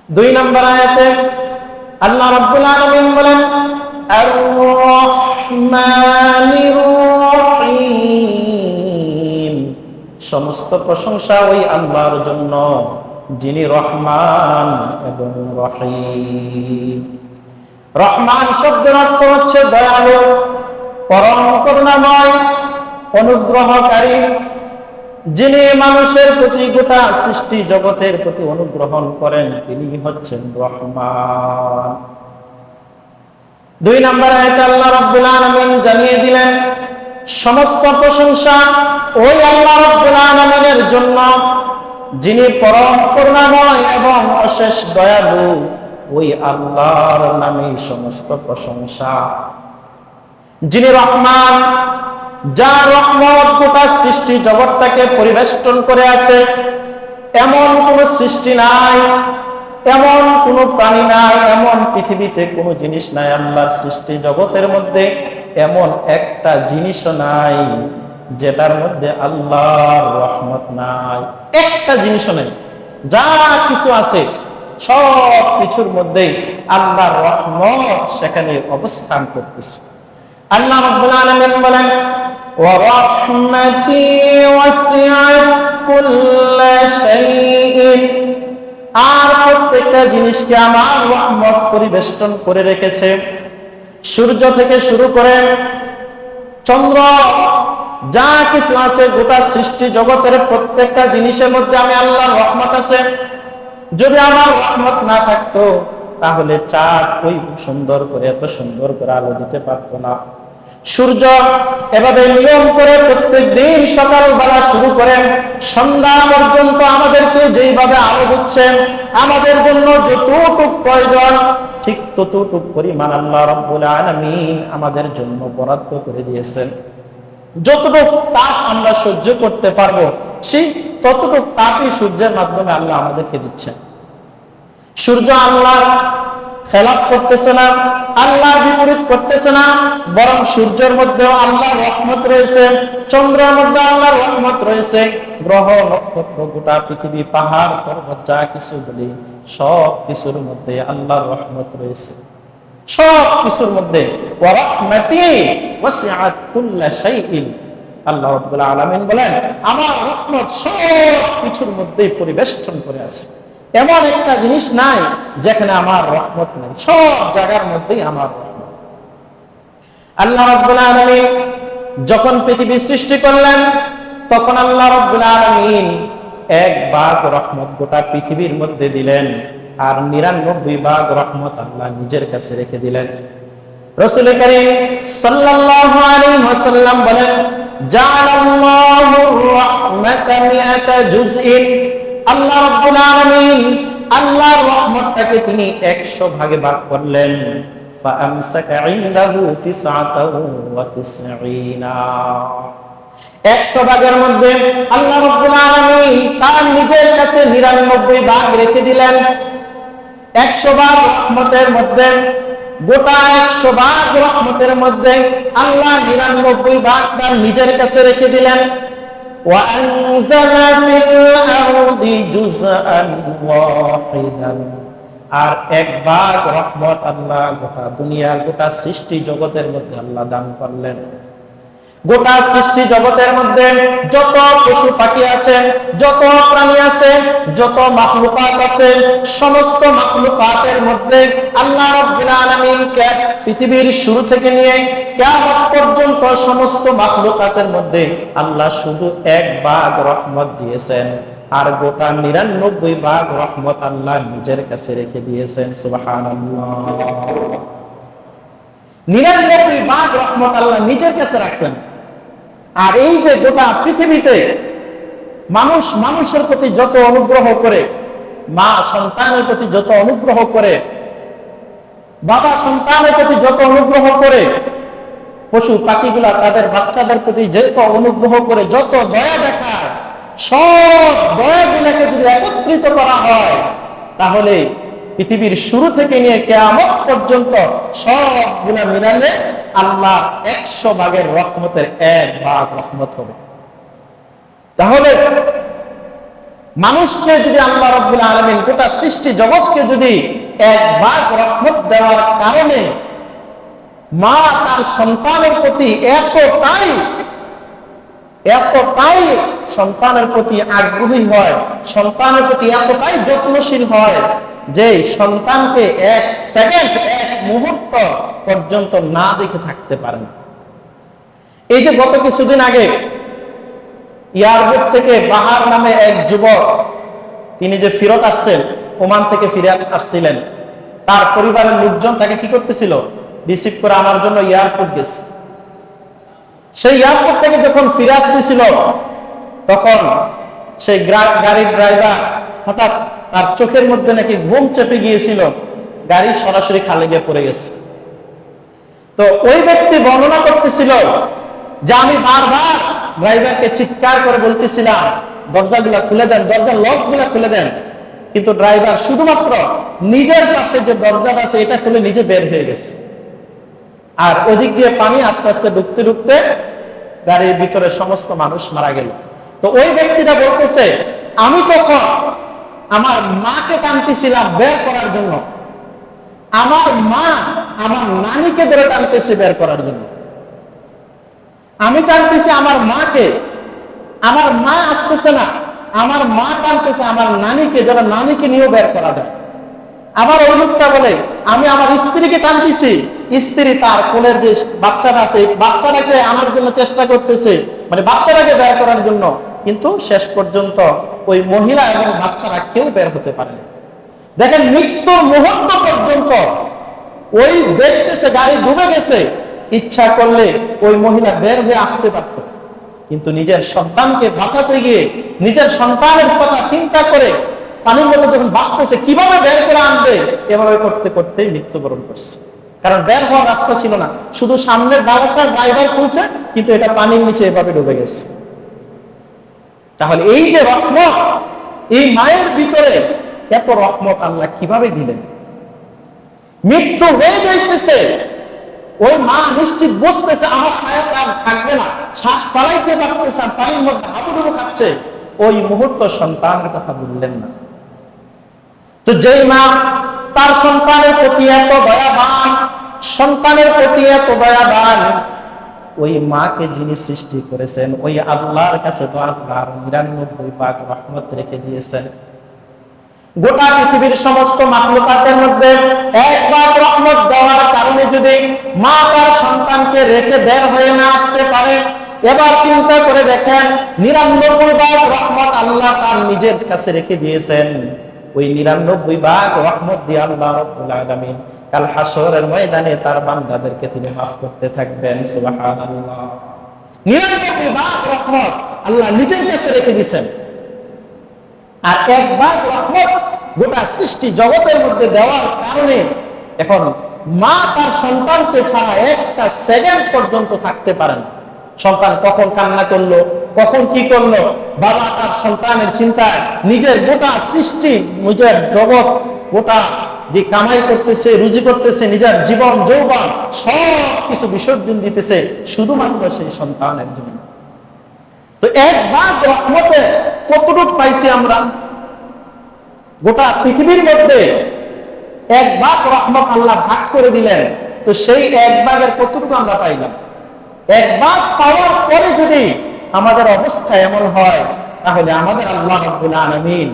2 নম্বর আয়াতে আল্লাহ রাব্বুল আলামিন বলেন আর-রহমানির রহিম, সমস্ত প্রশংসা ওই আল্লাহর জন্য যিনি রহমান এবং রহিম। রহমান শব্দের অর্থ হচ্ছে দয়ালু, পরম করুণাময়, অনুগ্রহকারী। যিনি মানুষের প্রতি, গোটা সৃষ্টি জগতের প্রতি অনুগ্রহ করেন তিনি হচ্ছেন রহমান। 2 নম্বর আয়াতে আল্লাহ রাব্বুল আলামিন জানিয়ে দিলেন সমস্ত প্রশংসা ওই আল্লাহ রাব্বুল আলামিনের জন্য যিনি পরম করুণাময় এবং অশেষ দয়ালু। ওই আল্লাহর নামে সমস্ত প্রশংসা। যিনি রহমান, যার রহমত গোটা সৃষ্টি জগৎটাকে পরিবেষ্টন করে আছে। এমন কোন সৃষ্টি নাই, এমন কোন প্রাণী নাই, এমন পৃথিবীতে কোনো জিনিস নাই আল্লাহর সৃষ্টি জগতের মধ্যে এমন একটা জিনিসও নাই যেটার মধ্যে আল্লাহর রহমত নাই। একটা জিনিসও নেই। যা কিছু আছে সব কিছুর মধ্যেই আল্লাহর রহমত সেখানে অবস্থান করতেছে। আল্লাহ রাব্বুল আলামিন বলেন ওয়া রাহমাতি ওয়াসিআত কুল্লা শাইইন, আর প্রত্যেকটা জিনিসকে আমার রহমত পরিবেষ্টন করে রেখেছে। সূর্য থেকে শুরু করে চন্দ্র, যা কিছু আছে গোটা সৃষ্টি জগতের প্রত্যেকটা জিনিসের মধ্যে আমি আল্লাহর রহমত আছে। যদি আমার রহমত না থাকতো তাহলে চাঁদ ওই সুন্দর করে, এত সুন্দর করে আলো দিতে পারতো না। সূর্য এভাবে নিয়ম করে প্রত্যেক দিন সকালবেলা শুরু করে সন্ধ্যা পর্যন্ত আমাদেরকে যেইভাবে আলো দিচ্ছে, আমাদের জন্য যতটুকু প্রয়োজন ঠিক ততটুকু পরিমাণ আল্লাহ রাব্বুল আলামিন আমাদের জন্য বরাদ্দ করে দিয়েছেন। যতটুকু তাপ আমরা সহ্য করতে পারবো সেই ততটুকু তাপই সূর্যের মাধ্যমে আল্লাহ আমাদেরকে দিচ্ছেন। সূর্য আল্লাহর খেলাফ করতেছে না, আল্লাহর বিপরীত করতেছে না, বরং সূর্যের মধ্যেও আল্লাহর রহমত রয়েছে, চন্দ্রের মধ্যে আল্লাহর রহমত রয়েছে, গ্রহ নক্ষত্র গোটা পৃথিবী পাহাড় পর্বত যা কিছু বলি সব কিছুর মধ্যে আল্লাহর রহমত রয়েছে। সব কিছুর মধ্যে ওয়া রাহমাতি ওয়াসিআত কুল্লা শাইইন, আল্লাহ রাব্বুল আলামিন বলেন আমার রহমত সব কিছুর মধ্যেই পরিবেষ্টন করে আছে। এমন একটা জিনিস নাই যেখানে আমার রহমত নেই, সব জায়গার মধ্যেই আমার রহমত। আল্লাহ রাব্বুল আলামিন যখন পৃথিবী সৃষ্টি করলেন তখন আল্লাহ রাব্বুল আলামিন 1 ভাগ রহমত গোটা পৃথিবীর মধ্যে দিলেন, আর 99 ভাগ রহমত আল্লাহ নিজের কাছে রেখে দিলেন। রাসূল কারীম সাল্লাল্লাহু আলাইহি ওয়াসাল্লাম বলেন জাআলাল্লাহুর রাহমাতা মিআতা জুজইন, আল্লাহ রাব্বুল আলামিন আল্লাহর রহমতটাকে তিনি 100 ভাগে ভাগ করলেন। ফাআমসাকা ইনদাহু 99, 100 ভাগের মধ্যে আল্লাহ রাব্বুল আলামিন তার নিজের কাছে 99 ভাগ রেখে দিলেন। 100 ভাগ রহমতের মধ্যে, গোটা 100 ভাগ রহমতের মধ্যে আল্লাহ 99 ভাগ তার নিজের কাছে রেখে দিলেন। وأنزل في الأرض جزءا واحدا, আর 1 ভাগ রহমত আল্লাহ গোটা দুনিয়ার গোটা সৃষ্টি জগতের মধ্যে আল্লাহ দান করলেন। গোটা সৃষ্টি জগতের মধ্যে যত পশু পাখি আছে, যত প্রাণী আছে, যত মাখলুকাত আছে, সমস্ত মাখলুকাতের মধ্যে আল্লাহ রাব্বুল আলামিন পৃথিবীর শুরু থেকে নিয়ে কিয়ামত পর্যন্ত সমস্ত মাখলুকাতের মধ্যে আল্লাহ শুধু 1 ভাগ রহমত দিয়েছেন, আর গোটা 99 ভাগ রহমত আল্লাহ নিজের কাছে রেখে দিয়েছেন। সুবহানাল্লাহ, 99 ভাগ রহমত আল্লাহ নিজের কাছে রাখছেন। আর এই যে গোটা পৃথিবীতে মানুষ মানুষের প্রতি যত অনুগ্রহ করে, মা সন্তানের প্রতি যত অনুগ্রহ করে, বাবা সন্তানের প্রতি যত অনুগ্রহ করে, পশু পাখিগুলা তাদের বাচ্চাদের প্রতি যত অনুগ্রহ করে, যত দয়া দেখায়, সব দয়াগুলোকে যদি একত্রিত করা হয় তাহলে পৃথিবীর শুরু থেকে নিয়ে কিয়ামত পর্যন্ত সবগুলা মিলালে আল্লাহ 100 ভাগের রহমতের 1 ভাগ রহমত হবে। তাহলে মানুষকে যদি আল্লাহ রাব্বুল আলামিন গোটা সৃষ্টি জগৎকে যদি এক ভাগ রহমত দেওয়ার কারণে মা তার সন্তানের প্রতি এতটাই সন্তানের প্রতি আগ্রহী হয়, সন্তানের প্রতি এতটাই যত্নশীল হয় যে সন্তানকে এক সেকেন্ড, এক মুহূর্ত পর্যন্ত না দেখে থাকতে পারে না। এই যে গত কিছুদিন আগে এয়ারপোর্ট থেকে বাহার নামে এক যুবক, তিনি যে ফেরত আসছেন, ওমান থেকে ফিরে আসছিলেন, তার পরিবারের লোকজন তাকে কি করতেছিল, রিসিভ করে আনার জন্য এয়ারপোর্ট গেছে। সেই এয়ারপোর্ট থেকে যখন ফিরে আসতেছিল তখন সেই গাড়ির ড্রাইভার হঠাৎ তার চোখের মধ্যে নাকি ঘুম চেপে গিয়েছিল, গাড়ি সরাসরি খালে গিয়ে পড়ে গেছে। তো ওই ব্যক্তি বর্ণনা করতেছিল যে আমি বারবার ড্রাইভারকে চিৎকার করে বলতেছিলাম দরজাগুলা খুলে দেন, দরজার লকগুলা খুলে দেন, কিন্তু ড্রাইভার শুধুমাত্র নিজের পাশে যে দরজাটা আছে এটা খুলে নিজে বের হয়ে গেছে। আর ওদিক দিয়ে পানি আস্তে আস্তে ঢুকতে ঢুকতে গাড়ির ভিতরে সমস্ত মানুষ মারা গেল। তো ওই ব্যক্তিটা বলতেছে আমি তখন আমার মাকে টানতেছিলাম বের করার জন্য, আমার মা আমার নানিকে ধরে টানতেছে বের করার জন্য। আমি টানতেছি আমার মাকে, আমার মা আসতেছে না, আমার মা টানতেছে আমার নানিকে, যেন নানিকে নিয়েও বের করা যায়। আবার ওই লোকটা বলে আমি আমার স্ত্রীকে টানতেছি, স্ত্রী তার কোলের যে বাচ্চাটা আছে বাচ্চাটাকে আনার জন্য চেষ্টা করতেছে, মানে বাচ্চাটাকে বের করার জন্য, কিন্তু শেষ পর্যন্ত ওই মহিলা এবং বাচ্চারা কেউ বের হতে পারেনি। দেখেন মৃত্যুর মুহূর্ত পর্যন্ত ওই দেখতেছে গাড়ি ডুবে গেছে, ইচ্ছা করলে ওই মহিলা বের হয়ে আসতে পারত, কিন্তু নিজের সন্তানকে বাঁচাতে গিয়ে নিজের সন্তানের কথা চিন্তা করে পানির মধ্যে যখন বাঁচতেছে কিভাবে বের করে আনবে, এভাবে করতে করতেই মৃত্যুবরণ করছে। কারণ বের হওয়ার রাস্তা ছিল না, শুধু সামনের ডালাটা ড্রাইভার খুলছে, কিন্তু এটা পানির নিচে এভাবে ডুবে গেছে। তাহলে এই যে রহমত, এই মায়ের ভিতরে এত রহমত আল্লাহ কিভাবে দিলেন? মৃত্যু হয়ে যাইতেছে, ওই মা নিশ্চিত বুঝতেছে আমার হায়াত আর থাকবে না, শ্বাস ফেলাইতে পারতেছে, পানির মধ্যে হাবুডুবু খাচ্ছে, ওই মুহূর্ত সন্তানের কথা বললেন না। তো যেই মা তার সন্তানের প্রতি এত দয়াবান, সন্তানের প্রতি এত দয়াবান, ওই মাকে যিনি সৃষ্টি করেছেন ওই আল্লাহর কাছে তো আল্লাহর 99 ভাগ রহমত রেখে দিয়েছেন। গোটা পৃথিবীর সমস্ত মাখলুকাতের মধ্যে এক ভাগ রহমত দেওয়ার কারণে যদি মা তার সন্তানকে রেখে বের হয়ে না আসতে পারে, এবার চিন্তা করে দেখেন 99 ভাগ রহমত আল্লাহ তার নিজের কাছে রেখে দিয়েছেন। ওই 99 ভাগ রহমত দিয়ে আল্লাহ রাব্বুল আলামিন কাল হাসরের ময়দানে তার বান্দাদেরকে তিনি মাফ করতে থাকবেন। সুবহানাল্লাহ। 99 ভাগ রহমত আল্লাহ নিজের কাছে রেখে দিয়েছেন, আর এক ভাগ রহমত গোটা সৃষ্টি জগতের মধ্যে দেওয়ার কারণে এখন মা তার সন্তানকে ছাড়া একটা সেকেন্ড পর্যন্ত থাকতে পারেন। সন্তান কখন কান্না করলো, কখন কি করলো, বাবা তার সন্তানের চিন্তায় নিজের গোটা সৃষ্টি, নিজের জগৎ, গোটা যে কামাই করতেছে, রুজি করতেছে, নিজের জীবন যৌবন সব কিছু বিসর্জন দিতেছে শুধুমাত্র সেই সন্তানের জন্য। তো এক ভাগ রহমতে কতটুকু পাইছি আমরা? গোটা পৃথিবীর মধ্যে এক ভাগ রহমত আল্লাহ ভাগ করে দিলেন, তো সেই এক ভাগের কতটুকু আমরা পাইলাম? এক ভাগ পাওয়ার পরে যদি আমাদের অবস্থা এমন হয়, তাহলে আমাদের আল্লাহ রাব্বুল আলামিন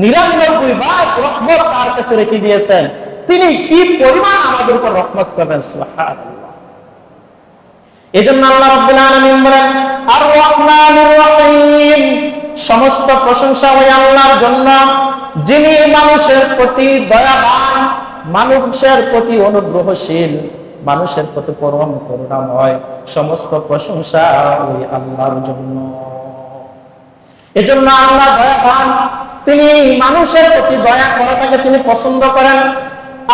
99 ভাগ রহমত তার কাছে রেখে দিয়েছেন, তিনি কি পরিমাণ আমাদের উপর রহমত করবেন। সুবহানাল্লাহ। এজন্য আল্লাহ রাব্বুল আলামিন বলেন আর রহমানুর রহিম, সমস্ত প্রশংসা ওই আল্লাহর জন্য যিনি মানুষের প্রতি দয়াবান, মানুষের প্রতি অনুগ্রহশীল, মানুষের প্রতি পরম করুণাময়। সমস্ত প্রশংসা ওই আল্লাহর জন্য। এজন্য আল্লাহ দয়াবান, তিনি মানুষের প্রতি দয়া করাটাকে তিনি পছন্দ করেন।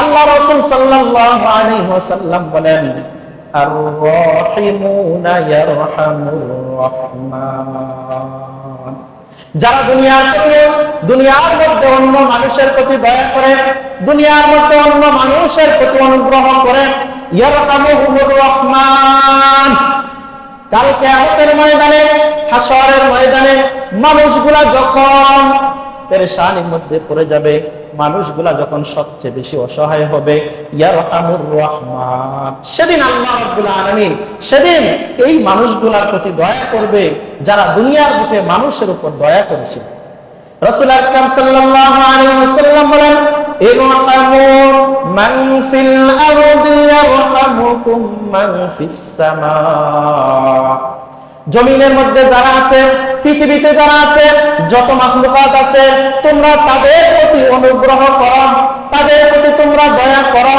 আল্লাহ রাসূল সাল্লাল্লাহু আলাইহি ওয়াসাল্লাম বলেন আর রাহিমুনা ইয়ারহামুর রহমান, যারা দুনিয়ার মধ্যে অন্য মানুষের প্রতি দয়া করে, দুনিয়ার মধ্যে অন্য মানুষের প্রতি অনুগ্রহ করে, ইয়ারহামুহুর রহমান, কাল কিয়ামতের ময়দানে, হাসরের ময়দানে মানুষগুলা যখন পেরেশানির মধ্যে পড়ে যাবে, মানুষগুলা যখন সবচেয়ে বেশি অসহায় হবে, ইয়ারহামুর রহমান, সেদিন আল্লাহ রাব্বুল আলামিন সেদিন এই মানুষগুলার প্রতি দয়া করবে যারা দুনিয়ার বুকে মানুষের উপর দয়া করেছিল। রাসূল আকরাম সাল্লাল্লাহু আলাইহি ওয়াসাল্লাম বলেন, ইরহামু মান ফিল আরদি ইয়ারহামুকুম মান ফিস সামা। জমিনের মধ্যে যারা আছে, পৃথিবীতে যারা আছে, যত মাখলুকাত আছে, তোমরা তাদের প্রতি অনুগ্রহ করো, তাদের প্রতি তোমরা দয়া করো।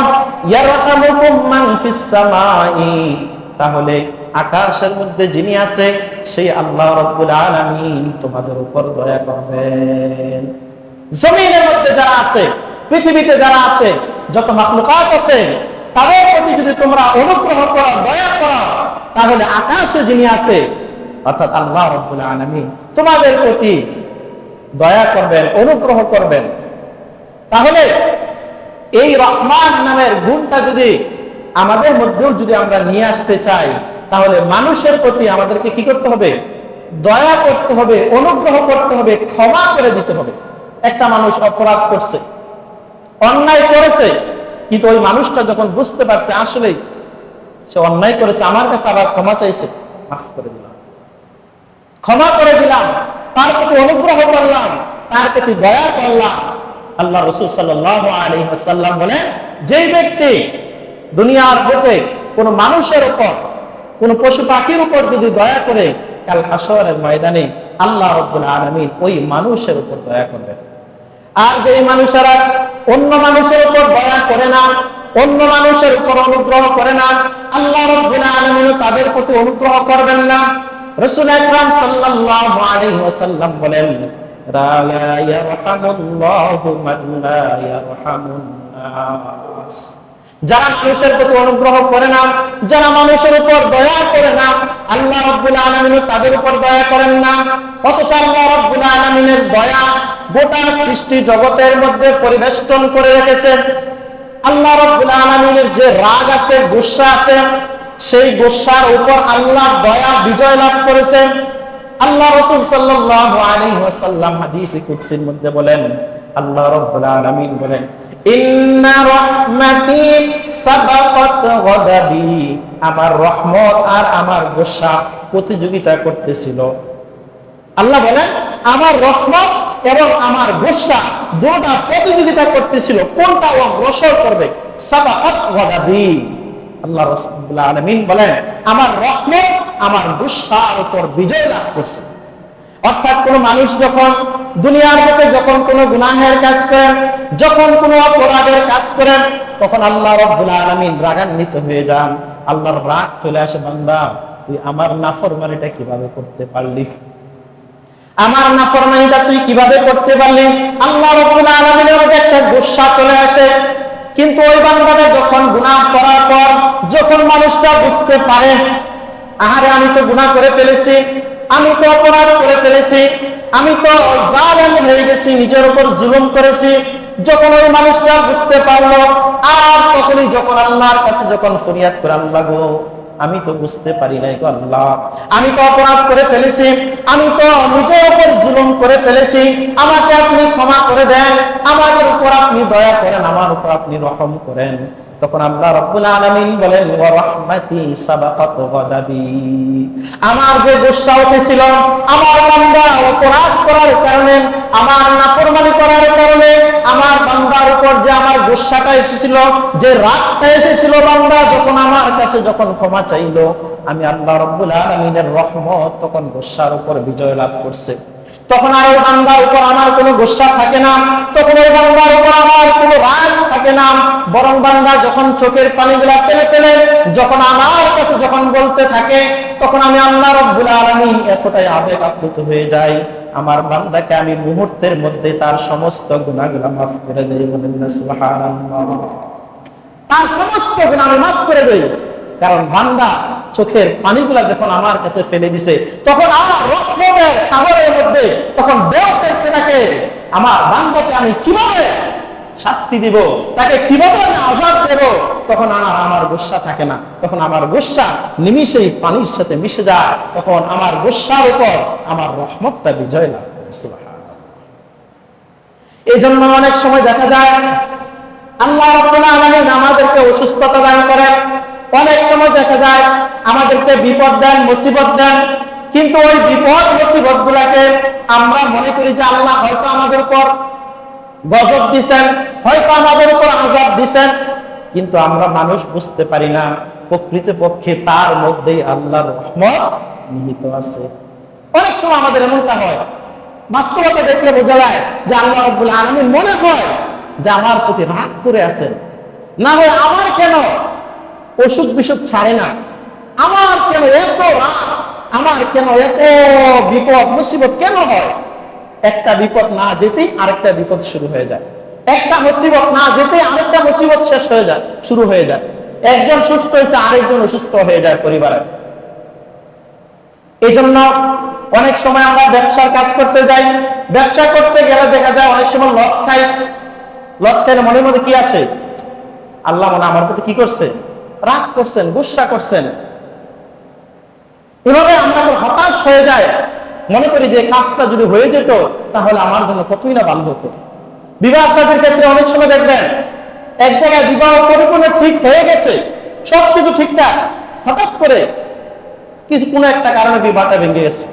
ইয়ারহামুকুম মান ফিস সামাই, তাহলে আকাশের মধ্যে যিনি আছে সেই আল্লাহ রাব্বুল আলামিন তোমাদের উপর দয়া করবেন। জমিনের মধ্যে যারা আছে, পৃথিবীতে যারা আছে, যত মাখলুকাত আছে, তাদের প্রতি যদি তোমরা অনুগ্রহ করো, দয়া করো, তাহলে আকাশে যিনি আছে অর্থাৎ আল্লাহ রাব্বুল আলামিন তোমাদের প্রতি দয়া করবেন, অনুগ্রহ করবেন। তাহলে এই রহমান নামের গুণটা যদি আমাদের মধ্যেও যদি আমরা নিয়ে আসতে চাই, তাহলে মানুষের প্রতি আমাদেরকে কি করতে হবে? দয়া করতে হবে, অনুগ্রহ করতে হবে, ক্ষমা করে দিতে হবে। একটা মানুষ অপরাধ করছে, অন্যায় করেছে, কিন্তু ওই মানুষটা যখন বুঝতে পারছে আসলেই সে অন্যায় করেছে, আমার কাছে আবার ক্ষমা চাইছে, মাফ করে দিলাম, ক্ষমা করে দিলাম, তার প্রতি অনুগ্রহ করলাম, তার প্রতি দয়া করলাম। আল্লাহ রাসূল সাল্লাল্লাহু আলাইহি ওয়াসাল্লাম বলেন, যেই ব্যক্তি দুনিয়ার বুকে কোন মানুষের উপর, কোন পশু পাখির উপর যদি দয়া করে, কাল হাসরের ময়দানে আল্লাহ রাব্বুল আলামিন ওই মানুষের উপর দয়া করবেন। আর যেই মানুষেরা অন্য মানুষের উপর দয়া করে না, অন্য মানুষের উপর অনুগ্রহ করে না, আল্লাহ রাব্বুল আলামিন তাদের প্রতি অনুগ্রহ করবেন না। রাসূল আকরাম সাল্লাল্লাহু আলাইহি ওয়াসাল্লাম বলেন, লা ইয়ারহামুল্লাহু মান লা ইয়ারহামুন নাস। যারা মানুষের প্রতি অনুগ্রহ করে না, যারা মানুষের উপর দয়া করে না, আল্লাহ রাব্বুল আলামিন তাদের উপর দয়া করেন না। অথচ আল্লাহ রাব্বুল আলামিনের দয়া গোটা সৃষ্টি জগতের মধ্যে পরিবেষ্টন করে রেখেছেন। আল্লাহ রাব্বুল আলামিনের যে রাগ আছে, গুসা আছে, সেই গুসার উপর আল্লাহ দয়া বিজয় লাভ করেছেন। আল্লাহ রাসূল সাল্লাল্লাহু আলাইহি ওয়াসাল্লাম হাদিসে কুদসির মধ্যে বলেন, আল্লাহ রাব্বুল আলামিন বলেন, ইন্না রাহমাতি সাবাকাত গাদাবি, আমার রহমত আর আমার গুসা প্রতিযোগিতা করতেছিল। আল্লাহ বলেন, আমার রহমত এবং আমার গুসা দুটো প্রতিযোগিতা করতেছিল, কোনটা অগ্রসর করবে। সাবাকাত গাদাবি, আল্লাহ রাব্বুল আলামিন বলেন, আমার রহমত আমার গুসার উপর বিজয় লাভ করছে। অর্থাৎ কোন মানুষ যখন দুনিয়ার বুকে যখন কোন গুনাহের কাজ করেন, যখন কোন অপরাধের কাজ করেন, তখন আল্লাহ রাব্বুল আলামিন রাগান্বিত হয়ে যান। আল্লাহর রাগ চলে আসে, বান্দা তুই আমার নাফরমানিটা কিভাবে করতে পারলি, আমার নাফরমানিটা তুই কিভাবে করতে পারলি। আল্লাহ রাব্বুল আলামিনের মধ্যে একটা গুসা চলে আসে। কিন্তু ওই বান্দাটা যখন গুনাহ করার পর যখন মানুষটা বুঝতে পারে, আহারে আমি তো গুনাহ করে ফেলেছি, আমি তো অপরাধ করে ফেলেছি, আমি তো জালেম হয়ে গেছি, নিজের উপর জুলুম করেছি, যখন ওই মানুষটা বুঝতে পারলো, আর তখনই যখন আল্লাহর কাছে যখন ফরিয়াদ করে, আল্লাহ গো আমি তো বুঝতে পারি নাই গো আল্লাহ, আমি তো অপরাধ করে ফেলেছি, আমি তো নিজের উপর জুলুম করে ফেলেছি, আমাকে আপনি ক্ষমা করে দেন, আমাদের উপর আপনি দয়া করেন, আমার উপর আপনি রহম করেন। তখন আল্লাহ রাব্বুল আলামিন বলেন, ওয়া রাহমাতি সাবাকাত গাদাবি, আমার যে গুসা উঠেছিল, আমার বান্দা অপরাধ করার কারণে, আমার নাফরমানি করার কারণে, আমার বান্দার উপর যে আমার গুসাটা এসেছিল, যে রাগটা এসেছিল, বান্দা যখন আমার কাছে যখন ক্ষমা চাইলো, আমি আল্লাহ রাব্বুল আলামিনের রহমত তখন গুসার উপর বিজয় লাভ করছে। তখন আর ওই বান্দার উপর আমার কোনো গুসা থাকে না, তখন ওই বান্দার উপর আমার কোনো রাগ থাকে না, বরং বান্দা যখন চোখের পানিগুলা ফেলে ফেলে যখন আমার কাছে যখন বলতে থাকে, তখন আমি আল্লাহ রাব্বুল আলামিন এতটাই আবেগ আপ্লুত হয়ে যাই, আমার বান্দাকে আমি মুহূর্তের মধ্যে তার সমস্ত গুনাহগুলো মাফ করে দেই। বলেন না সুবহানাল্লাহ। তার সমস্ত গুনাহ আমি মাফ করে দেই, কারণ বান্দা চোখের পানিগুলা যখন আমার কাছে ফেলে দিছে, তখন আমার রহমতের সাগরের মধ্যে তখন ঢেউ দেখতে থাকে, আমার বান্দাকে আমি কিভাবে শাস্তি দিব, তাকে কিভাবে আমি আযাব দেব, তখন আর আমার গুসা থাকে না, তখন আমার গুসা নিমিষেই পানির সাথে মিশে যায়, তখন আমার গুসার উপর আমার রহমতটা বিজয় লাভ করে। সুবহানাল্লাহ। এই জন্য অনেক সময় দেখা যায় আল্লাহ রাব্বুল আলামিন আমাদেরকে অসুস্থতা দান করেন, অনেক সময় দেখা যায় আমাদেরকে বিপদ দেন, মুসিবত দেন, কিন্তু ওই বিপদ মুসিবত গুলাকে আমরা মনে করি যে আল্লাহ হয়তো আমাদের উপর গজব দিছেন, হয়তো আমাদের উপর আযাব দিছেন, কিন্তু আমরা মানুষ বুঝতে পারি না প্রকৃতপক্ষে তার মধ্যেই আল্লাহর রহমত নিহিত আছে। অনেক সময় আমাদের এমনটা হয়, বাস্তবতা দেখলে বোঝা যায় যে আল্লাহ রাব্বুল আলামিন মনে হয় যে আমার প্রতি রাগ করে আছেন, না হয় আমার কেন অসুখ বিসুখ ছাড়ে না, আমার কেন এত রাগ, আমার কেন এত বিপদ মুসিবত কেন হয়। একটা বিপদ না যেতেই আরেকটা বিপদ শুরু হয়ে যায়, একটা মুসিবত না যেতেই আরেকটা মুসিবত শেষ হয়ে যায়, শুরু হয়ে যায়। একজন সুস্থ হয়েছে আরেকজন অসুস্থ হয়ে যায় পরিবারের। এই জন্য অনেক সময় আমরা ব্যবসার কাজ করতে যাই, ব্যবসা করতে গেলে দেখা যায় অনেক সময় লস খাই। লস খাইলে মনের মধ্যে কি আসে? আল্লাহ মনে আমার প্রতি কি করছে? রাগ করছেন, গুসা করছেন। এভাবে আমরা হতাশ হয়ে যায়, মনে করি যে কাজটা যদি হয়ে যেত তাহলে আমার জন্য কতই না ভালো হতো। বিবাহ শাদীর ক্ষেত্রে অনেক সময় দেখবেন এক জায়গায় বিবাহ পরিপূর্ণ ঠিক হয়ে গেছে, সবকিছু ঠিকঠাক, হঠাৎ করে কিছু কোনো একটা কারণে বিবাহটা ভেঙে গেছে,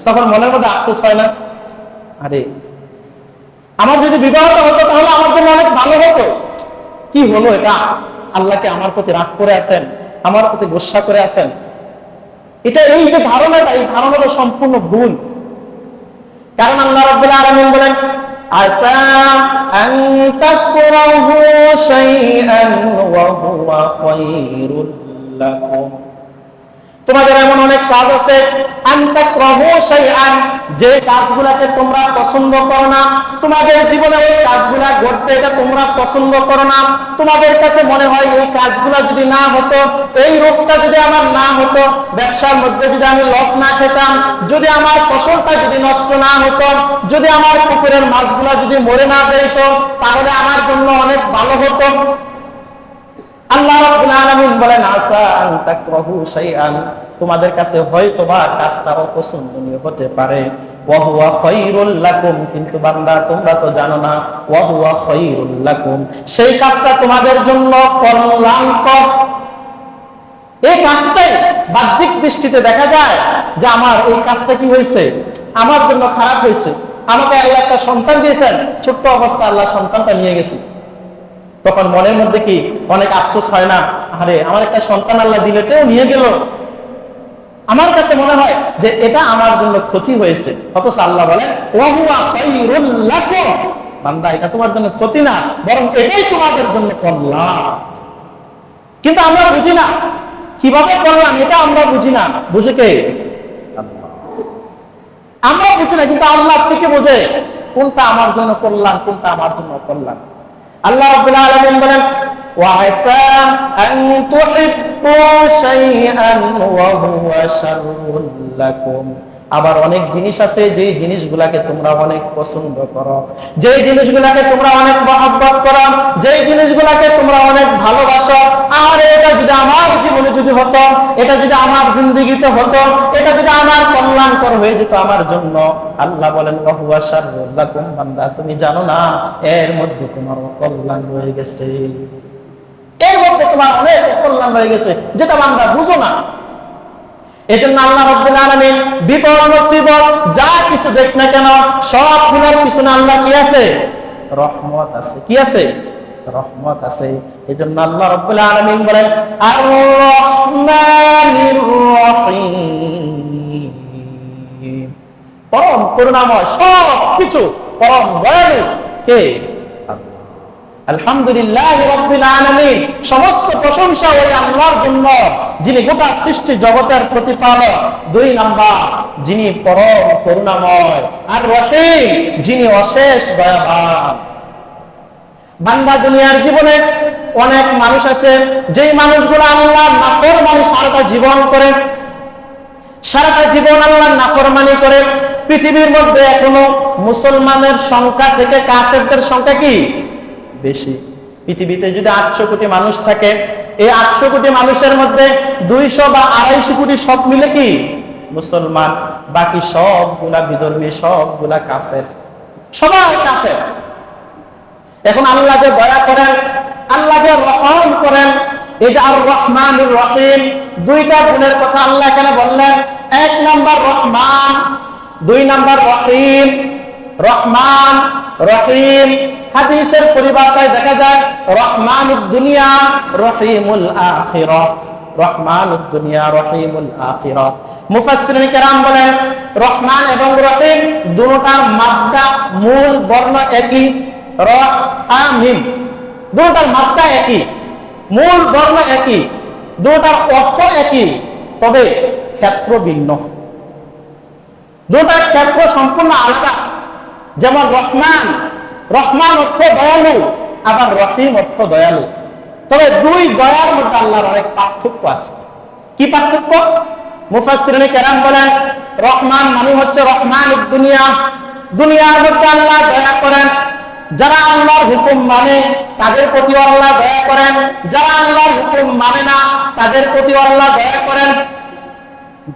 তখন মনের মধ্যে আফসোস হয় না? আরে আমার যদি বিবাহটা হতো তাহলে আমার জন্য অনেক ভালো হতো, কি হলো এটা? আল্লাহকে আমার প্রতি রাগ করে আছেন, আমার প্রতি গুসা করে আছেন। এটা এই যে ধারণাটা, এই ধারণাটা সম্পূর্ণ ভুল। কারণ আল্লাহ রাব্বুল আলামিন বলেন আসা আন তাকরাহু শাইআন ওয়া হুয়া খায়রুল লাকুম। তোমাদের এমন অনেক কাজ আছে আন তাকরাহু শাইআন, যে কাজগুলোকে তোমরা পছন্দ করো না, তোমাদের জীবনে ওই কাজগুলো ঘটতে এটা তোমরা পছন্দ করো না, তোমাদের কাছে মনে হয় এই কাজগুলো যদি না হতো, এই রোগটা যদি আমার না হতো, ব্যবসার মধ্যে যদি আমি লস না খেতাম, যদি আমার ফসলটা যদি নষ্ট না হতো, যদি আমার পুকুরের মাছগুলো যদি মরে না যেত, তাহলে আমার জন্য অনেক ভালো হতো। আল্লাহ রাব্বুল আলামিন বলেন আসা আন তাকরাহু শাইআন, তোমাদের কাছে হয়তো বা কাজটা অপছন্দনীয় হতে পারে, ওয়া হুয়া খায়রুল লাকুম, কিন্তু বান্দা তোমরা তো জানো না ওয়া হুয়া খায়রুল লাকুম, সেই কাজটা তোমাদের জন্য কল্যাণকর। এই কাজটাই বাহ্যিক দৃষ্টিতে দেখা যায় যে আমার এই কাজটা কি হয়েছে, আমার জন্য খারাপ হয়েছে। আমাকে আল্লাহ একটা সন্তান দিয়েছেন, ছোট্ট অবস্থা আল্লাহ সন্তানটা নিয়ে গেছে, তখন মনের মধ্যে কি অনেক আফসোস হয় না? আরে আমার একটা সন্তান আল্লাহ দিলেতেও নিয়ে গেল। আমার কাছে মনে হয় যে এটা আমার জন্য ক্ষতি হয়েছে, অথচ আল্লাহ বলেন ওয়া হুয়া খায়রুল লাকুম, বান্দা এটা তোমার জন্য ক্ষতি না, বরং এটাই তোমাদের জন্য কল্যাণ। কিন্তু আমরা বুঝি না কিভাবে কল্যাণ, এটা আমরা বুঝি না। বুঝে কে? আল্লাহ। আমরা বুঝি না, কিন্তু আল্লাহ থেকে বোঝে কোনটা আমার জন্য কল্যাণ, কোনটা আমার জন্য অকল্যাণ। আল্লাহ রাব্বুল আলামিন বলেন ওয়া আসা আন তুহিব্বু শাইআন ওয়া হুয়া শাররুল লাকুম, আবার অনেক জিনিস আছে যেই জিনিসগুলোকে তোমরা অনেক পছন্দ করো, যেই জিনিসগুলোকে তোমরা অনেক মহব্বত করো, যেই জিনিসগুলোকে তোমরা অনেক ভালোবাসো, আর এটা যদি আমার জীবনে যদি হতো, এটা যদি আমার জিন্দেগিতে হতো, এটা যদি আমার কল্যাণকর হয়ে যেত আমার জন্য, আল্লাহ বলেন ওয়া হুয়া শাররুল লাকুম, বান্দা তুমি জানো না এর মধ্যে তোমার কল্যাণ রয়ে গেছে, এর মধ্যে তোমার অনেক কল্যাণ রয়ে গেছে, যেটা বান্দা বুঝো না। এজন্য আল্লাহ রাব্বুল আলামিন বিপদ মুসিবত যা কিছু দেখ না কেন সব গুলোর পিছনে আল্লাহ কি আছে? রহমত আছে। কি আছে? রহমত আছে। এজন্য আল্লাহ রাব্বুল আলামিন বলেন আর রহমানির রহিম, পরম করুণাময়, সব কিছু পরম দয়ালু কে? আলহামদুলিল্লাহ রাব্বিল আলামিন, সমস্ত প্রশংসা ওই আল্লাহর জন্য যিনি গোটা সৃষ্টি জগতের প্রতিপালক। 2 নাম্বার, যিনি পরম করুণাময়, আর রহিম, যিনি অশেষ দয়াবান। বান্দা দুনিয়ার জীবনে অনেক মানুষ আছে যেই মানুষগুলো আল্লাহর নাফরমানি সারাটা জীবন করে, সারাটা জীবন আল্লাহর নাফরমানি করে। পৃথিবীর মধ্যে এখনো মুসলমানের সংখ্যা থেকে কাফেরদের সংখ্যা কি বেশি। পৃথিবীতে যদি 800 কোটি মানুষ থাকে, এই 800 কোটি মানুষের মধ্যে 200 বা 250 কোটি সব মিলে কি মুসলমান, বাকি সবগুলা বিধর্মী, সবগুলা কাফের, সবাই কাফের। এখন আল্লাহ যে দয়া করেন, আল্লাহ যে রহম করেন, এই যে আর রহমানুর রহিম, দুইটা গুণের কথা আল্লাহ এখানে বললেন। এক নাম্বার রহমান, দুই নাম্বার রহিম। রহমান রহিম হাদিসের পরিভাষায় দেখা যায় রহমানুদ দুনিয়া রহিমুল আখিরাহ। রহমানুদ দুনিয়া রহিমুল আখিরাহ। মুফাসসিরিন কেরাম বলেন রহমান এবং রহিম দুটোটার মাদ্দা মূল বর্ণ একই, র হা মিম, দুটোটার মাদ্দা একই, মূল বর্ণ একই, দুটোটার অর্থ একই, তবে ক্ষেত্র ভিন্ন। দুটার ক্ষেত্র সম্পূর্ণ আলাদা। যেমন রহমান, রহমান অর্থ দয়ালু, আবার রহিম অর্থ দয়ালু। তবে দুই দয়ার মধ্যে আল্লাহর অনেক পার্থক্য আছে। কি পার্থক্য? মুফাসসিরিন কেরাম বলেন রহমান মানে হচ্ছে রহমানুদ দুনিয়া, দুনিয়ার মধ্যে আল্লাহ দয়া করেন। যারা আল্লাহর হুকুম মানে তাদের প্রতি আল্লাহ দয়া করেন, যারা আল্লাহর হুকুম মানে না তাদের প্রতি আল্লাহ দয়া করেন।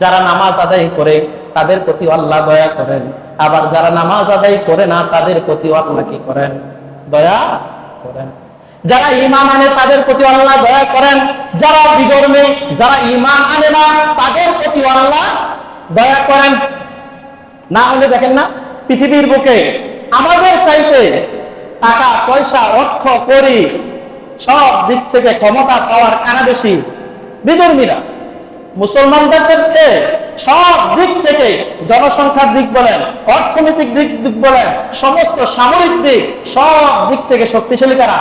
যারা নামাজ আদায় করে তাদের প্রতি আল্লাহ দয়া করেন, আবার যারা নামাজ আদায় করে না তাদের প্রতি আল্লাহ কি করেন? দয়া করেন। যারা ঈমান আনে তাদের প্রতি আল্লাহ দয়া করেন, যারা বিধর্মী, যারা ঈমান আনে না তাদের প্রতি আল্লাহ দয়া করেন। না হলে দেখেন না পৃথিবীর বুকে আমাদের চাইতে টাকা পয়সা অর্থ করি সব দিক থেকে ক্ষমতা পাওয়ার কানা বেশি বিধর্মীরা। মুসলমানদেরকে সব দিক থেকে, জনসংখ্যার দিক বলেন, অর্থনৈতিক দিক বলেন, সমস্ত সামরিক দিক, সব দিক থেকে শক্তিশালী কারা?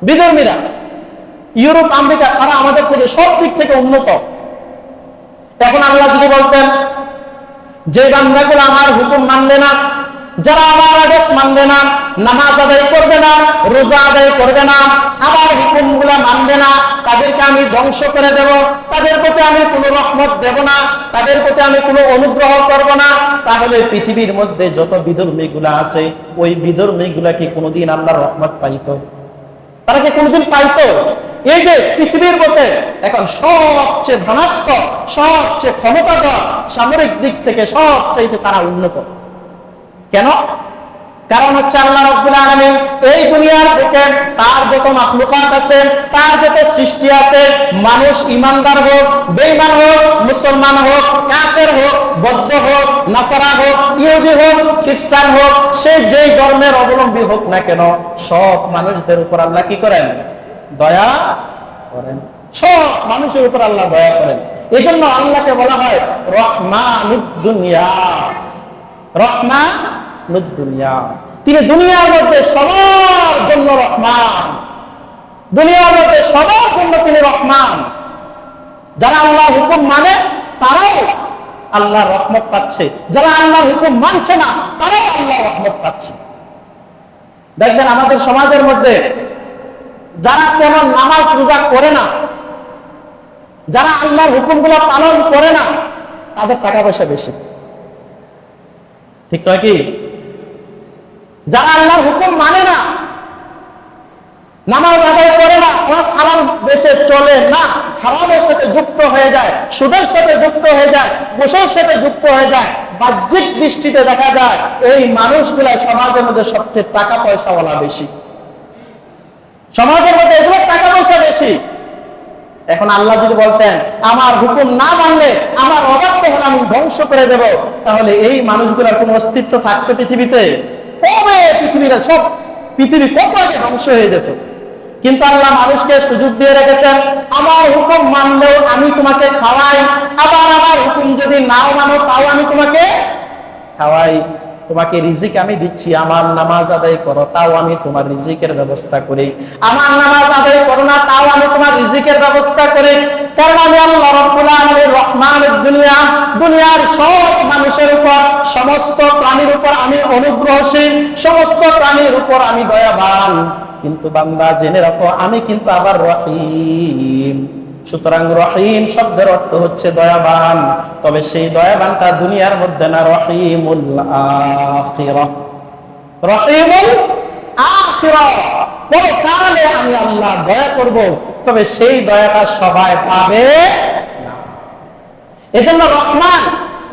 বিধর্মীরা। ইউরোপ আমেরিকা তারা আমাদের থেকে সব দিক থেকে উন্নত। এখন আল্লাহ যদি বলতেন যে বান্দাগুলো আমার হুকুম মানবে না, যারা আমার আদেশ মানবে না, নামাজ আদায় করবে না, রোজা আদায় করবে না, আমার হুকুমগুলো মানবে না, তাদেরকে আমি ধ্বংস করে দেব, তাদের প্রতি আমি কোনো রহমত দেব না, তাদের প্রতি আমি কোনো অনুগ্রহ করব না, তাহলে পৃথিবীর মধ্যে যত বিধর্মীগুলা আছে ওই বিধর্মীগুলা কি কোনোদিন আল্লাহর রহমত পাইতো? তারা কি কোনোদিন পাইতো? এই যে পৃথিবীর মধ্যে এখন সবচেয়ে ধনাত্মক, সবচেয়ে ক্ষমতাধর, সামরিক দিক থেকে সবচাইতে তারা উন্নত। কেন? কারণ হচ্ছে আল্লাহ রাব্বুল আলামিন এই দুনিয়ার বুকে তার যত মাখলুকাত আছে, তার যত সৃষ্টি আছে, মানুষ ইমানদার হোক, বেঈমান হোক, মুসলমান হোক, কাফের হোক, বৌদ্ধ হোক, নাসারা হোক, ইহুদি হোক, খ্রিস্টান হোক, সে যেই ধর্মের অবলম্বী হোক না কেন, সব মানুষদের উপর আল্লাহ কি করেন? দয়া করেন। সব মানুষের উপর আল্লাহ দয়া করেন। এই জন্য আল্লাহকে বলা হয় রহমানুদ দুনিয়া। রহমানুদ দুনিয়া, তিনি দুনিয়ার মধ্যে সবার জন্য রহমান, দুনিয়ার মধ্যে সবার জন্য তিনি রহমান। যারা আল্লাহর হুকুম মানে তারাও আল্লাহর রহমত পাচ্ছে, যারা আল্লাহর হুকুম মানছে না তারাও আল্লাহর রহমত পাচ্ছে। দেখবেন আমাদের সমাজের মধ্যে যারা তেমন নামাজ রোজা করে না, যারা আল্লাহর হুকুমগুলো পালন করে না, তাদের টাকা পয়সা বেশি, ঠিক নয় কি? যারা আল্লাহর হুকুম মানে না, নামাজ আদায় করে না, হারাম বেঁচে চলে না, হারামের সাথে যুক্ত হয়ে যায়, সুদের সাথে যুক্ত হয়ে যায়, ঘুষের সাথে যুক্ত হয়ে যায়, বাহ্যিক দৃষ্টিতে দেখা যায় এই মানুষগুলা সমাজের মধ্যে সবচেয়ে টাকা পয়সাওয়ালা বেশি, সমাজের মধ্যে এগুলো টাকা পয়সা বেশি। এখন আল্লাহ যদি বলতেন আমার হুকুম না মানলে, আমার অবাধ্য হলে আমি ধ্বংস করে দেব, তাহলে এই মানুষগুলোর কোনো অস্তিত্ব থাকতো পৃথিবীতে? কবে পৃথিবীর সব পৃথিবী কত আগে ধ্বংস হয়ে যেত। কিন্তু আল্লাহ মানুষকে সুযোগ দিয়ে রেখেছেন আমার হুকুম মানলেও আমি তোমাকে খাওয়াই, আবার আমার হুকুম যদি নাও মানো তাও আমি তোমাকে খাওয়াই, তোমাকে রিজিক আমি দিচ্ছি, আমার নামাজ আদায় করো তাও আমি তোমার রিজিকের ব্যবস্থা করি, আমার নামাজ আদায় করো না তাও আমি তোমার রিজিকের ব্যবস্থা করি। কারণ আমি আল্লাহ রাব্বুল আলামিন রহমানুদ দুনিয়া, দুনিয়ার সব মানুষের উপর, সমস্ত প্রাণীর উপর আমি অনুগ্রহশীল, সমস্ত প্রাণীর উপর আমি দয়াবান। কিন্তু বান্দা জেনে রাখো আমি কিন্তু আবার রহিম। সুতরাং রহিম শব্দের অর্থ হচ্ছে দয়াবান, তবে সেই দয়াবানটা দুনিয়ার মধ্যে না, রহিমুল আখিরাহ। রহিমুল আখিরাহ, পরকালে আমি আল্লাহ দয়া করব, তবে সেই দয়াটা সবাই পাবে না। এজন্য রহমান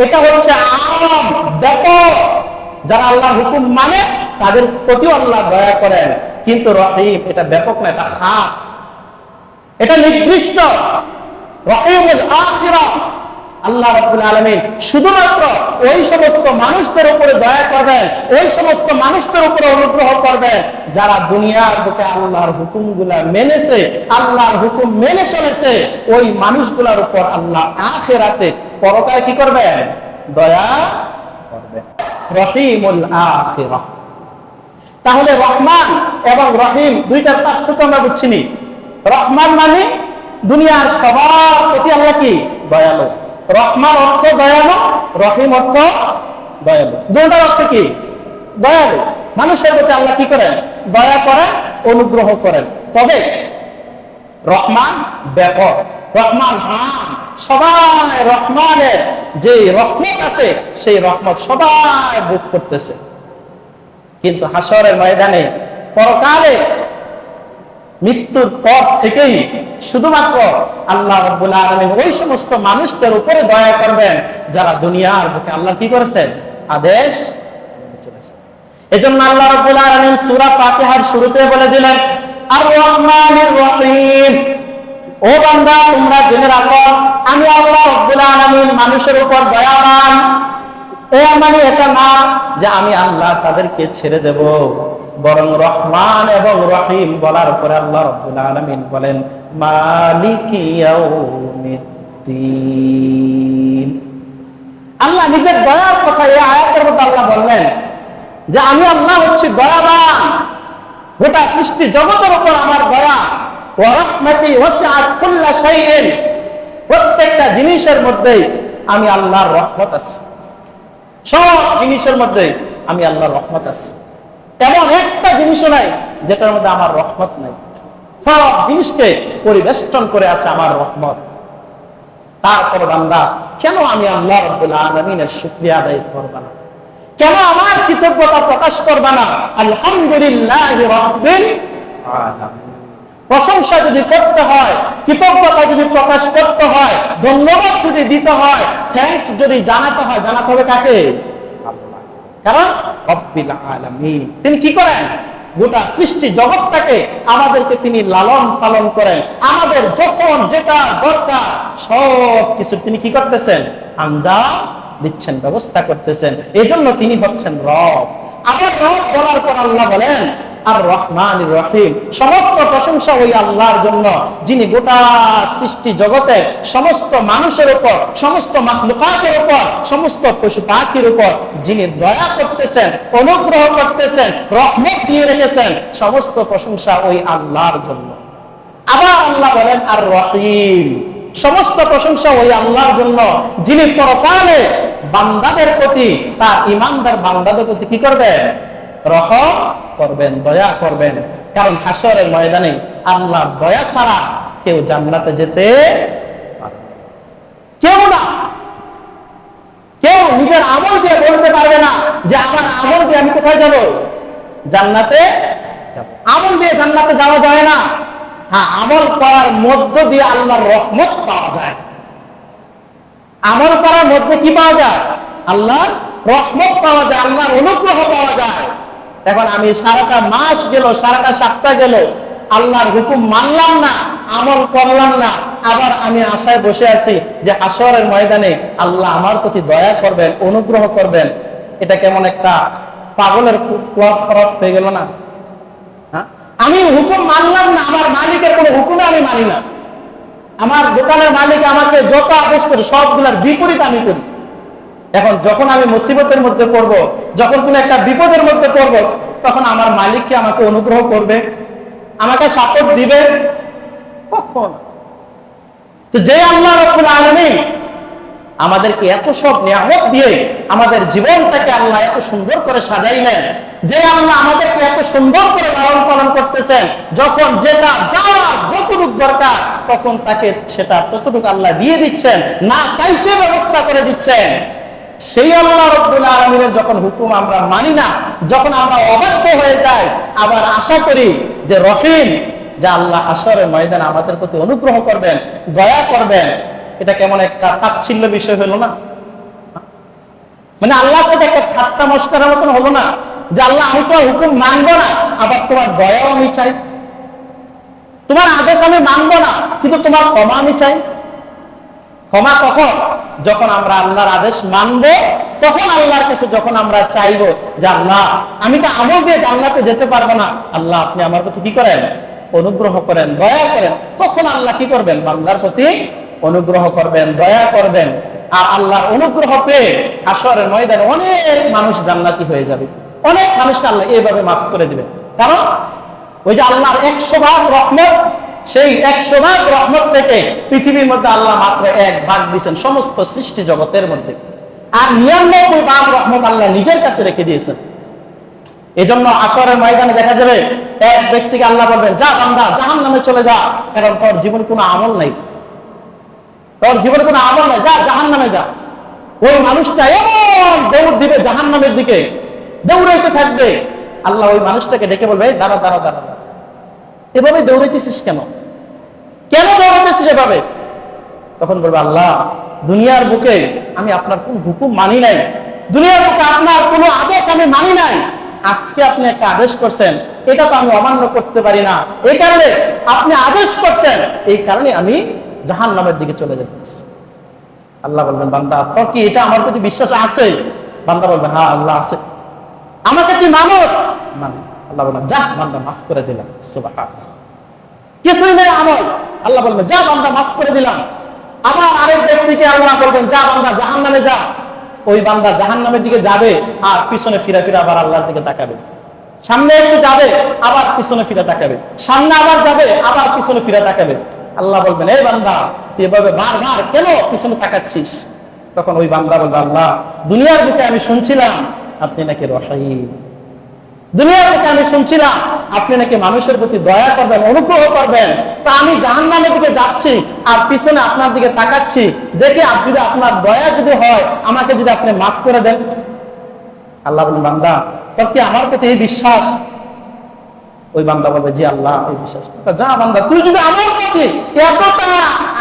এটা হচ্ছে আম, ব্যাপক, যারা আল্লাহর হুকুম মানে তাদের প্রতিও আল্লাহ দয়া করেন। কিন্তু রহিম এটা ব্যাপক না, এটা খাস, এটা নির্দিষ্ট। রহিমুল আখিরাহ, আল্লাহ রাব্বুল আলামিন শুধুমাত্র ওই সমস্ত মানুষদের উপরে দয়া করবেন, ওই সমস্ত মানুষদের উপরে অনুগ্রহ করবেন যারা দুনিয়ার বুকে আল্লাহর হুকুমগুলা মেনেছে, আল্লাহর হুকুম মেনে চলেছে। ওই মানুষগুলোর উপর আল্লাহ আখিরাতে পরকালে কি করবেন? দয়া করবেন। রহিমুল আখিরাহ। তাহলে রহমান এবং রহিম দুইটার পার্থক্য আমরা বুঝছিনি। রহমান মানে দুনিয়ার সবার প্রতি আল্লাহ কি? দয়ালু। রহমান অর্থ দয়ালু, রহিম অর্থ দয়ালু। দুটার অর্থ কি? দয়ালু। মানুষের প্রতি আল্লাহ কি করেন? দয়া করেন, অনুগ্রহ করেন। তবে রহমান ব্যাপক, রহমান সবাই, রহমানের যে রহমত আছে সেই রহমত সবাই ভোগ করতেছে। কিন্তু হাসরের ময়দানে পরকালে মৃত্যুর পর থেকেই শুধুমাত্র আল্লাহ রাব্বুল আলামিন ওই সমস্ত মানুষদের উপরে দয়া করবেন যারা দুনিয়ার বুকে আল্লাহ কি করেছেন? আদেশ চলেছেন। এজন্য আল্লাহ রাব্বুল আলামিন সূরা ফাতিহার শুরুতে বলে দিলেন আর রহমানির রহিম। ও বান্দা, তোমরা জেনে রাখো আমি আল্লাহ রাব্বুল আলামিন মানুষের উপর দয়াবান। এর মানে এটা না যে আমি আল্লাহ তাদেরকে ছেড়ে দেব, বরং রহমান এবং রহিম বলার পরে আল্লাহ রাব্বুল আলামিন বলেন মালিকি ইয়াউমিদ্দিন। আল্লাহ নিজের দয়ার কথা এই আয়াতের মধ্যে আল্লাহ বললেন যে আমি আল্লাহ হচ্ছি দয়াবান, গোটা সৃষ্টি জগতের উপর আমার দয়া। ওয়া রাহমাতি ওয়াসিআত কুল্লা শাইইন, প্রত্যেকটা জিনিসের মধ্যে আমি আল্লাহর রহমত আছে। সব জিনিসের মধ্যে আমি আল্লাহর রহমত আছে, এমন একটা জিনিসও নাই যেটার মধ্যে আমার রহমত নাই। সব জিনিসকে পরিবেষ্টন করে আছে আমার রহমত। তারপর বান্দা, কেন আমি আল্লাহ রাব্বুল আলামিনের শুকরিয়া আদায় করবা না? কেন আমার কৃতজ্ঞতা প্রকাশ করবা না? আলহামদুলিল্লাহি রাব্বিল আলামিন। প্রশংসা যদি করতে হয়, কৃতজ্ঞতা যদি প্রকাশ করতে হয়, ধন্যবাদ যদি দিতে হয়, থ্যাঙ্কস যদি জানাতে হয়, জানাতে হবে কাকে? আল্লাহ। কারণ রব্বিল আলামিন, তিনি কি করেন? গোটা সৃষ্টি জগৎটাকে আমাদেরকে তিনি লালন পালন করেন। আমাদের যখন যেটা দরকার সব কিছু তিনি কি করতেছেন? আঞ্জাম দিচ্ছেন, ব্যবস্থা করতেছেন। এই জন্য তিনি হচ্ছেন রব। আবার রব বলার পর আল্লাহ বলেন আর রহমানির রহিম। সমস্ত প্রশংসা ওই আল্লাহর জন্য যিনি গোটা সৃষ্টি জগতের সমস্ত মানুষের উপর, সমস্ত মাখলুকাতের উপর, সমস্ত পশু পাখির উপর যিনি দয়া করতেছেন, অনুগ্রহ করতেছেন, রহমত দিয়ে রেখেছেন। সমস্ত প্রশংসা ওই আল্লাহর জন্য। আবার আল্লাহ বলেন আর রহিম। সমস্ত প্রশংসা ওই আল্লাহর জন্য যিনি পরকালে বান্দাদের প্রতি, তার ঈমানদার বান্দাদের প্রতি কি করবেন? রহম করবেন, দয়া করবেন। কারণ হাসরের ময়দানে আল্লাহর দয়া ছাড়া কেউ জান্নাতে যেতে পারবে না। কেউ না, কেউ নিজের আমল দিয়ে বলতে পারবে না যে আমার আমল দিয়ে আমি কোথায় যাব? জান্নাতে যাব। আমল দিয়ে জান্নাতে যাওয়া যায় না। হ্যাঁ, আমল করার মধ্য দিয়ে আল্লাহর রহমত পাওয়া যায়। আমল করার মধ্যে কি পাওয়া যায়? আল্লাহর রহমত পাওয়া যায়, আল্লাহর অনুগ্রহ পাওয়া যায়। এখন আমি সারাটা মাস গেল, সারাটা সপ্তাহ গেল, আল্লাহর হুকুম মানলাম না, আমল করলাম না, আবার আমি আশায় বসে আছি যে হাসরের ময়দানে আল্লাহ আমার প্রতি দয়া করবেন, অনুগ্রহ করবেন। এটা কেমন একটা পাগলের প্রভাব হয়ে গেল না? হ্যাঁ, আমি হুকুম মানলাম না, আমার মালিকের কোনো হুকুমে আমি মানি না। আমার দোকানের মালিক আমাকে যত আদেশ করে সবগুলোর বিপরীত আমি করি। এখন যখন আমি মুসিবতের মধ্যে পড়ব, যখন কোনো একটা বিপদের মধ্যে পড়ব, তখন আমার মালিককে আমাকে অনুগ্রহ করবে, আমাকে সাপোর্ট দিবে? কখন? তো যে আল্লাহ রাব্বুল আলামিন আমাদেরকে এত সব নিয়ামত দিয়ে আমাদের জীবনটাকে আল্লাহ এত সুন্দর করে সাজাইলেন, যে আল্লাহ আমাদেরকে এত সুন্দর করে লালন পালন করতেছেন, যখন যেটা যাওয়ার যতটুকু দরকার তখন তাকে সেটা ততটুকু আল্লাহ দিয়ে দিচ্ছেন, না চাইতে ব্যবস্থা করে দিচ্ছেন। সেই আল্লাহ রাব্বুল আলামিনের যখন হুকুম আমরা মানি না, যখন আমরা অবাধ্য হয়ে যাই, আবার আশা করি যে রহিম, যে আল্লাহ হাসরের ময়দানে আমাদের প্রতি অনুগ্রহ করবেন, দয়া করবেন, এটা কেমন একটা তাচ্ছিল্য বিষয় হলো না? মানে আল্লাহর সাথে একটা ঠাট্টা মশকরার মতন হলো না যে আল্লাহ আমি তোমার হুকুম মানবো না, আবার তোমার দয়াও আমি চাই, তোমার আদেশ আমি মানবো না কিন্তু তোমার ক্ষমা আমি চাই। ক্ষমা কখন? যখন আমরা আল্লাহর আদেশ মানবো, তখন আল্লাহর কাছে যখন আমরা চাইবো যে আল্লাহ আমি তো আমল দিয়ে জান্নাতে যেতে পারবো না, আল্লাহ আপনি আমার প্রতি কি করেন? অনুগ্রহ করেন, দয়া করেন। তখন আল্লাহ কি করবেন? বান্দার প্রতি অনুগ্রহ করবেন, দয়া করবেন। আর আল্লাহর অনুগ্রহ পেয়ে হাশরের ময়দানে অনেক মানুষ জান্নাতি হয়ে যাবে, অনেক মানুষকে আল্লাহ এইভাবে মাফ করে দিবে। কারণ ওই যে আল্লাহর 100 ভাগ রহমত, সেই 100 ভাগ রহমত থেকে পৃথিবীর মধ্যে আল্লাহ মাত্র 1 ভাগ দিয়েছেন সমস্ত সৃষ্টি জগতের মধ্যে, আর 99 ভাগ রহমত আল্লাহ নিজের কাছে রেখে দিয়েছেন। এজন্য হাশরের ময়দানে দেখা যাবে এক ব্যক্তিকে আল্লাহ বলবেন, যা বান্দা জাহান্নামে চলে যা, কারণ তোর জীবনে কোনো আমল নাই, তোর জীবনে কোনো আমল নাই, যা জাহান্নামে যা। ওই মানুষটা এমন দৌড় দিবে জাহান্নামের দিকে, দৌড়াইতে থাকবে। আল্লাহ ওই মানুষটাকে ডেকে বলবে, দাঁড়া দাঁড়া দাঁড়া, এভাবে দৌড়াইতেছিস কেন? কেন দৌড়াইতেছিস এভাবে? তখন বলবে, আল্লাহ দুনিয়ার বুকে আমি আপনার কোন হুকুম মানি নাই, দুনিয়ার বুকে আপনার কোনো আদেশ আমি মানি নাই, আজকে আপনি একটা আদেশ করছেন, এটা তো আমি অমান্য করতে পারি না, এই কারণে আপনি আদেশ করছেন, এই কারণে আমি জাহান্নামের দিকে চলে যেতেছি। আল্লাহ বলবেন, বান্দা তোর কি এটা আমার প্রতি বিশ্বাস আছে? বান্দা বলবে, হ্যাঁ আল্লাহ আছে, আমাকে তুই মানুষ মান। আল্লাহ বলবেন, যা বান্দা মাফ করে দিলাম। সুবহানাল্লাহ, কিছুই নেই আমল, আল্লাহ বলবেন, যা বান্দা মাফ করে দিলাম। আবার আরেক ব্যক্তিকে আল্লাহ বলবেন, যা বান্দা জাহান্নামে যা। ওই বান্দা জাহান্নামের দিকে যাবে আর পিছনে ফিরে ফিরে আবার আল্লাহর দিকে তাকাবে, সামনে একটু যাবে আবার পিছনে ফিরে তাকাবে, সামনে আবার যাবে আবার পিছনে ফিরে তাকাবে। আল্লাহ বলবেন, এই বান্দা তুই এভাবে বারবার কেন পিছনে তাকাচ্ছিস? তখন ওই বান্দা বলবে, আল্লাহ দুনিয়ার বুকে আমি শুনছিলাম আপনি নাকি রহিম, দুনিয়ার বুকে আমি শুনছিলাম আপনি নাকি মানুষের প্রতি দয়া করবেন, অনুগ্রহ করবেন, তা আমি জাহান্নামের দিকে যাচ্ছি আর পিছনে আপনার দিকে তাকাচ্ছি, দেখে যদি আপনার দয়া যদি হয় আমাকে যদি আপনি মাফ করে দেন। আল্লাহ বলেন, বান্দা তোর কি আমার প্রতি এই বিশ্বাস? ওই বান্দা বলবে, জি আল্লাহ এই বিশ্বাস। যা বান্দা তুই যদি আমার প্রতি এতটা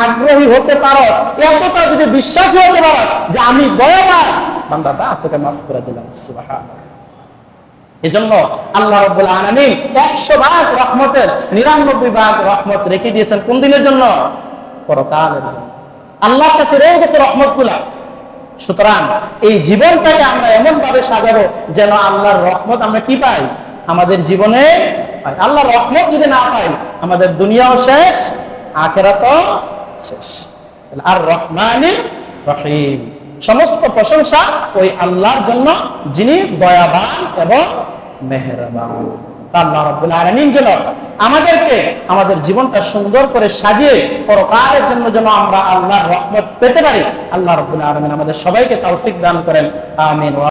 আগ্রহী হতে পারস, এতটা যদি বিশ্বাসী হতে পারস যে আমি দয়াবান, বান্দা দা তোকে মাফ করে দিলাম। সুবহানাল্লাহ। এজন্য আল্লাহ রাব্বুল আলামিন 100 ভাগ রহমতের 99 ভাগ রহমত রেখে দিয়েছেন কোন দিনের জন্য? পরকালের জন্য। আল্লাহর কাছে রয়ে গেছে রহমতগুলা। সুতরাং এই জীবনটাকে আমরা এমন ভাবে সাজাবো যেন আল্লাহর রহমত আমরা কি পাই? আমাদের জীবনে পাই। আল্লাহর রহমত যদি না পাই আমাদের দুনিয়াও শেষ, আখিরাতও শেষ। আর রহমানির রহিম, সমস্ত প্রশংসা ওই আল্লাহর জন্য যিনি দয়াবান এবং মেহেরবান। আল্লাহ রাব্বুল আলামিন যেন আমাদেরকে আমাদের জীবনটা সুন্দর করে সাজিয়ে পরকালের জন্য যেন আমরা আল্লাহর রহমত পেতে পারি। আল্লাহ রাব্বুল আলামিন আমাদের সবাইকে তৌফিক দান করেন। আমিন।